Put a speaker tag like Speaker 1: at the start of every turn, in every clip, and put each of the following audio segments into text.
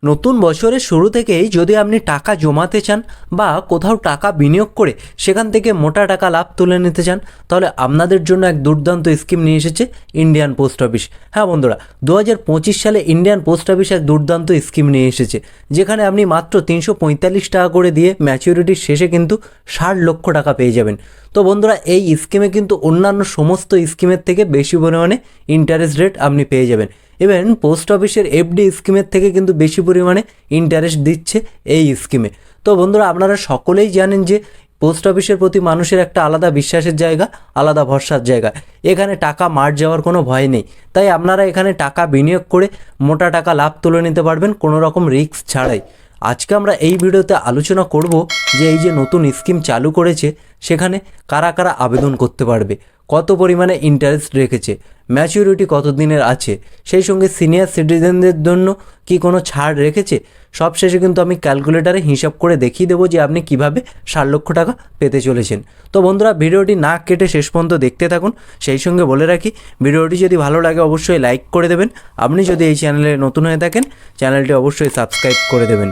Speaker 1: নতুন বছরের শুরু থেকেই যদি আপনি টাকা জমাতে চান বা কোথাও টাকা বিনিয়োগ করে সেখান থেকে মোটা টাকা লাভ তুলে নিতে চান, তাহলে আপনাদের জন্য এক দুর্দান্ত স্কিম নিয়ে এসেছে ইন্ডিয়ান পোস্ট অফিস। হ্যাঁ বন্ধুরা, 2025 সালে ইন্ডিয়ান পোস্ট অফিস এক দুর্দান্ত স্কিম নিয়ে এসেছে, যেখানে আপনি মাত্র 345 টাকা করে দিয়ে ম্যাচিউরিটির শেষে কিন্তু 60 লক্ষ টাকা পেয়ে যাবেন। তো বন্ধুরা, এই স্কিমে কিন্তু অন্যান্য সমস্ত স্কিমের থেকে বেশি পরিমাণে ইন্টারেস্ট রেট আপনি পেয়ে যাবেন। ইভেন পোস্ট অফিসের এফডি স্কিমের থেকে কিন্তু বেশি পরিমাণে ইন্টারেস্ট দিচ্ছে এই স্কিমে। তো বন্ধুরা, আপনারা সকলেই জানেন যে পোস্ট অফিসের প্রতি মানুষের একটা আলাদা বিশ্বাসের জায়গা, আলাদা ভরসার জায়গা। এখানে টাকা মার যাওয়ার কোনো ভয় নেই, তাই আপনারা এখানে টাকা বিনিয়োগ করে মোটা টাকা লাভ তুলে নিতে পারবেন কোনো রকম রিস্ক ছাড়াই। আজকে আমরা এই ভিডিওতে আলোচনা করব যে এই যে নতুন স্কিম চালু করেছে সেখানে কারা কারা আবেদন করতে পারবে, কত পরিমাণে ইন্টারেস্ট রেখেছে, ম্যাচুরিটি কত দিনের আছে, সেই সঙ্গে সিনিয়র সিটিজেনদের জন্য কি কোনো ছাড় রেখেছে। সবশেষে কিন্তু আমি ক্যালকুলেটারে হিসাব করে দেখিয়ে দেবো যে আপনি কিভাবে 60 লক্ষ টাকা পেতে চলেছেন। তো বন্ধুরা, ভিডিওটি না কেটে শেষ পর্যন্ত দেখতে থাকুন। সেই সঙ্গে বলে রাখি, ভিডিওটি যদি ভালো লাগে অবশ্যই লাইক করে দেবেন। আপনি যদি এই চ্যানেলে নতুন হয়ে থাকেন, চ্যানেলটি অবশ্যই সাবস্ক্রাইব করে দেবেন।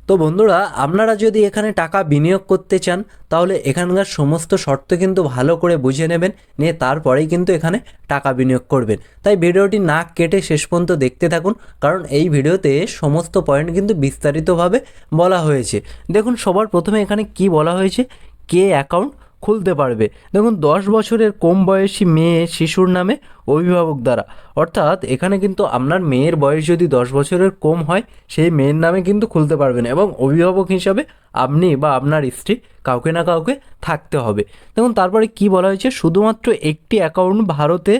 Speaker 1: তো বন্ধুরা, আপনারা যদি এখানে টাকা বিনিয়োগ করতে চান তাহলে এখানকার সমস্ত শর্ত কিন্তু ভালো করে বুঝে নেবেন, নিয়ে তারপরেই কিন্তু এখানে টাকা বিনিয়োগ করবেন। তাই ভিডিওটি না কেটে শেষ পর্যন্ত দেখতে থাকুন, কারণ এই ভিডিওতে সমস্ত পয়েন্ট কিন্তু বিস্তারিতভাবে বলা হয়েছে। দেখুন, সবার প্রথমে এখানে কি বলা হয়েছে, কে অ্যাকাউন্ট খুলতে পারবে। দেখুন, 10 বছরের কম বয়সী মেয়ে শিশুর নামে অভিভাবক দ্বারা, অর্থাৎ এখানে কিন্তু আপনার মেয়ের বয়স যদি 10 বছরের কম হয় সেই মেয়ের নামে কিন্তু খুলতে পারবেন, এবং অভিভাবক হিসাবে আপনি বা আপনার স্ত্রী কাউকে না কাউকে থাকতে হবে। দেখুন, তারপরে কি বলা হয়েছে, শুধুমাত্র একটি অ্যাকাউন্ট ভারতে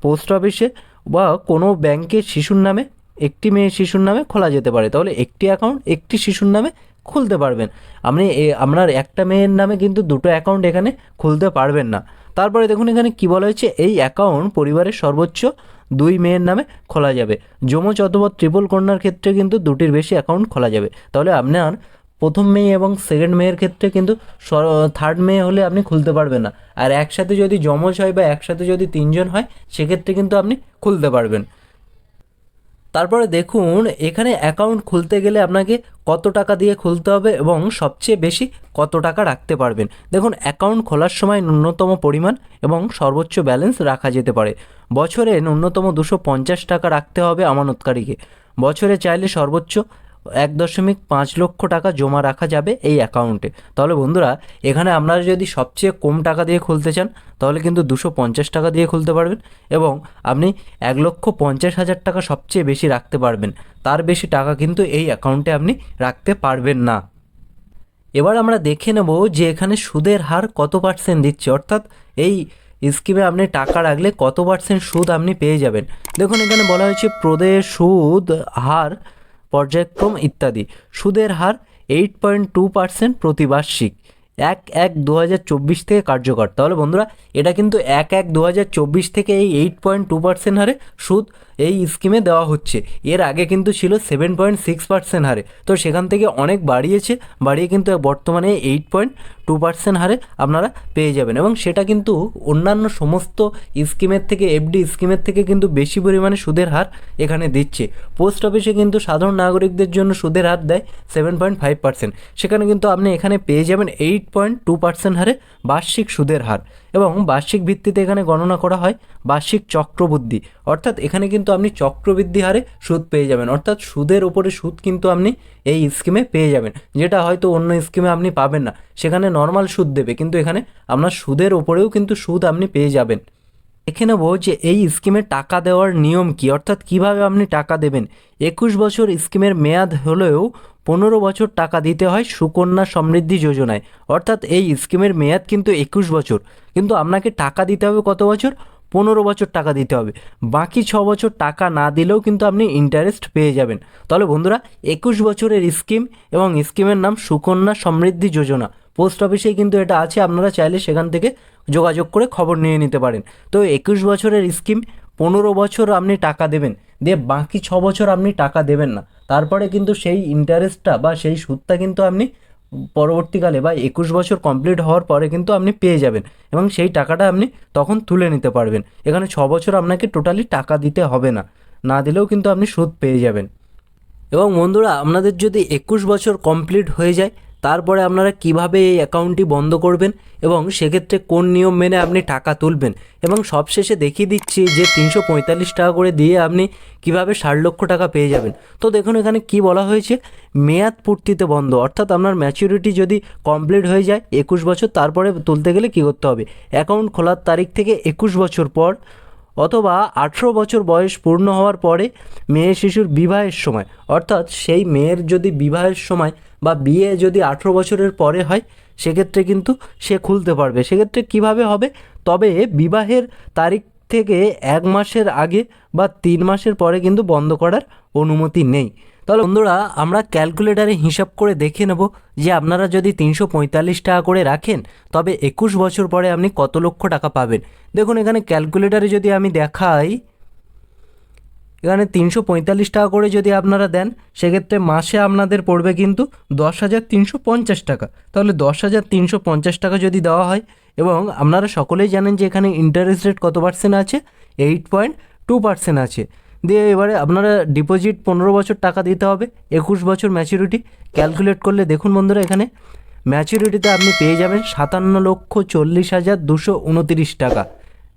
Speaker 1: পোস্ট অফিসে বা কোনো ব্যাংকে শিশুর নামে, একটি মেয়ে শিশুর নামে খোলা যেতে পারে। তাহলে একটি অ্যাকাউন্ট একটি শিশুর নামে খুলতে পারবেন। আপনি আপনার একটা মেয়ের নামে কিন্তু দুটো অ্যাকাউন্ট এখানে খুলতে পারবেন না। তারপরে দেখুন, এখানে কি বলা হয়েছে, এই অ্যাকাউন্ট পরিবারের সর্বোচ্চ 2 মেয়ের নামে খোলা যাবে। যমজ অথবা ট্রিপল কন্যার ক্ষেত্রে কিন্তু 2টির বেশি অ্যাকাউন্ট খোলা যাবে। তাহলে আপনার প্রথম মেয়ে এবং সেকেন্ড মেয়ের ক্ষেত্রে কিন্তু থার্ড মেয়ে হলে আপনি খুলতে পারবেন না। আর একসাথে যদি যমজ হয় বা একসাথে যদি 3জন হয় সেক্ষেত্রে কিন্তু আপনি খুলতে পারবেন। তারপরে দেখুন, এখানে অ্যাকাউন্ট খুলতে গেলে আপনাকে কত টাকা দিয়ে খুলতে হবে এবং সবচেয়ে বেশি কত টাকা রাখতে পারবেন। দেখুন, অ্যাকাউন্ট খোলার সময় ন্যূনতম পরিমাণ এবং সর্বোচ্চ ব্যালেন্স রাখা যেতে পারে। বছরে ন্যূনতম 250 টাকা রাখতে হবে আমানতকারীকে। বছরে চাইলে সর্বোচ্চ 1.5 লক্ষ টাকা জমা রাখা যাবে এই অ্যাকাউন্টে। তাহলে বন্ধুরা, এখানে আপনারা যদি সবচেয়ে কম টাকা দিয়ে খুলতে চান তাহলে কিন্তু 250 টাকা দিয়ে খুলতে পারবেন, এবং আপনি 1,50,000 টাকা সবচেয়ে বেশি রাখতে পারবেন। তার বেশি টাকা কিন্তু এই অ্যাকাউন্টে আপনি রাখতে পারবেন না। এবার আমরা দেখে নেব যে এখানে সুদের হার কত পার্সেন্ট দিচ্ছে, অর্থাৎ এই স্কিমে আপনি টাকা রাখলে কত পার্সেন্ট সুদ আপনি পেয়ে যাবেন। দেখুন, এখানে বলা হয়েছে প্রদেয় সুদ হার, পর্যায়ক্রম ইত্যাদি। সুদের হার 8.2% প্রতিবার্ষিক, 1/1/2024 থেকে কার্যকর। তাহলে বন্ধুরা, এটা কিন্তু 1/1/2024 থেকে এই 8.2% হারে সুদ এই স্কিমে দেওয়া হচ্ছে। এর আগে কিন্তু ছিল 7.6% হারে। তো সেখান থেকে অনেক বাড়িয়ে কিন্তু বর্তমানে 8.2% হারে আপনারা পেয়ে যাবেন, এবং সেটা কিন্তু অন্যান্য সমস্ত স্কিমের থেকে, এফডি স্কিমের থেকে কিন্তু বেশি পরিমাণে সুদের হার এখানে দিচ্ছে। পোস্ট অফিসে কিন্তু সাধারণ নাগরিকদের জন্য সুদের হার দেয় 7.5%, সেখানে কিন্তু আপনি এখানে পেয়ে যাবেন 8.2% হারে বার্ষিক সুদের হার, এবং বার্ষিক ভিত্তিতে এখানে গণনা করা হয় বার্ষিক চক্রবৃদ্ধি, অর্থাৎ এখানে কিন্তু আপনি চক্রবৃদ্ধি হারে সুদ পেয়ে যাবেন, অর্থাৎ সুদের ওপরে সুদ কিন্তু আপনি এই স্কিমে পেয়ে যাবেন, যেটা হয়তো অন্য স্কিমে আপনি পাবেন না। সেখানে নর্মাল সুদ দেবে, কিন্তু এখানে আপনার সুদের ওপরেও কিন্তু সুদ আপনি পেয়ে যাবেন। দেখে নেব যে এই স্কিমে টাকা দেওয়ার নিয়ম কি, অর্থাৎ কিভাবে আপনি টাকা দেবেন। 21 বছর স্কিমের মেয়াদ হলেও 15 বছর টাকা দিতে হয় সুকন্যা সমৃদ্ধি যোজনায়, অর্থাৎ এই স্কিমের মেয়াদ কিন্তু 21 বছর, কিন্তু আপনাকে টাকা দিতে হবে কত বছর, 15 বছর টাকা দিতে হবে। বাকি 6 বছর টাকা না দিলেও কিন্তু আপনি ইন্টারেস্ট পেয়ে যাবেন। তাহলে বন্ধুরা, 21 বছরের স্কিম, এবং স্কিমের নাম সুকন্যা সমৃদ্ধি যোজনা। পোস্ট অফিসেই কিন্তু এটা আছে, আপনারা চাইলে সেখান থেকে যোগাযোগ করে খবর নিয়ে নিতে পারেন। তো 21 বছরের স্কিম, 15 বছর আপনি টাকা দেবেন, দিয়ে বাকি 6 বছর আপনি টাকা দেবেন না। তারপরে কিন্তু সেই ইন্টারেস্টটা বা সেই সুদটা কিন্তু আপনি পরবর্তীকালে বা 21 বছর কমপ্লিট হওয়ার পরে কিন্তু আপনি পেয়ে যাবেন, এবং সেই টাকাটা আপনি তখন তুলে নিতে পারবেন। এখানে 6 বছর আপনাকে টোটালি টাকা দিতে হবে না। না দিলেও কিন্তু আপনি সুদ পেয়ে যাবেন। এবং বন্ধুরা, আপনাদের যদি 21 বছর কমপ্লিট হয়ে যায় তারপরে আপনারা কিভাবে এই অ্যাকাউন্টটি বন্ধ করবেন এবং সেক্ষেত্রে কোন নিয়ম মেনে আপনি টাকা তুলবেন, এবং সবশেষে দেখিয়ে দিচ্ছি যে 345 টাকা করে দিয়ে আপনি কিভাবে 60 লক্ষ টাকা পেয়ে যাবেন। তো দেখুন এখানে কি বলা হয়েছে, মেয়াদ পূর্তিতে বন্ধ, অর্থাৎ আপনার ম্যাচুরিটি যদি কমপ্লিট হয়ে যায় 21 বছর, তারপরে তুলতে গেলে কী করতে হবে, অ্যাকাউন্ট খোলার তারিখ থেকে 21 বছর পর অথবা 18 বছর বয়স পূর্ণ হওয়ার পরে মেয়ে শিশুর বিবাহের সময়, অর্থাৎ সেই মেয়ের যদি বিবাহের সময় বা বিয়ে যদি 18 বছরের পরে হয় সেক্ষেত্রে কিন্তু সে খুলতে পারবে। সেক্ষেত্রে কিভাবে হবে, তবে বিবাহের তারিখ থেকে 1 মাসের আগে বা 3 মাসের পরে কিন্তু বন্ধ করার অনুমতি নেই। তাহলে বন্ধুরা, আমরা ক্যালকুলেটারে হিসাব করে দেখে নেব যে আপনারা যদি 345 টাকা করে রাখেন তবে 21 বছর পরে আপনি কত লক্ষ টাকা পাবেন। দেখুন এখানে ক্যালকুলেটারে যদি আমি দেখাই, এখানে 345 টাকা করে যদি আপনারা দেন সেক্ষেত্রে মাসে আপনাদের পড়বে কিন্তু 10,350 টাকা। তাহলে 10,350 টাকা যদি দেওয়া হয়, এবং আপনারা সকলেই জানেন যে এখানে ইন্টারেস্ট রেট কত পার্সেন্ট আছে, 8.2% আছে। দিয়ে এবারে আপনারা ডিপোজিট 15 বছর টাকা দিতে হবে, 21 বছর ম্যাচুরিটি। ক্যালকুলেট করলে দেখুন বন্ধুরা, এখানে ম্যাচুরিটিতে আপনি পেয়ে যাবেন 57,40,229 টাকা।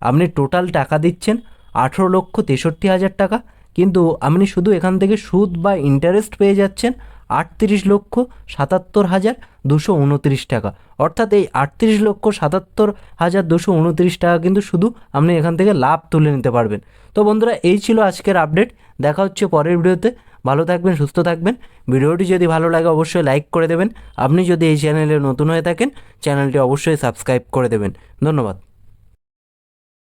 Speaker 1: আপনি টোটাল টাকা দিচ্ছেন 18,63,000 টাকা, কিন্তু আপনি শুধু এখান থেকে সুদ বা ইন্টারেস্ট পেয়ে যাচ্ছেন 38,77,229 টাকা। অর্থাৎ এই 38,77,229 টাকা কিন্তু শুধু আপনি এখান থেকে লাভ তুলে নিতে পারবেন। তো বন্ধুরা, এই ছিল আজকের আপডেট। দেখা হচ্ছে পরের ভিডিওতে। ভালো থাকবেন, সুস্থ থাকবেন। ভিডিওটি যদি ভালো লাগে অবশ্যই লাইক করে দেবেন। আপনি যদি এই চ্যানেলে নতুন হয়ে থাকেন চ্যানেলটি অবশ্যই সাবস্ক্রাইব করে দেবেন। ধন্যবাদ।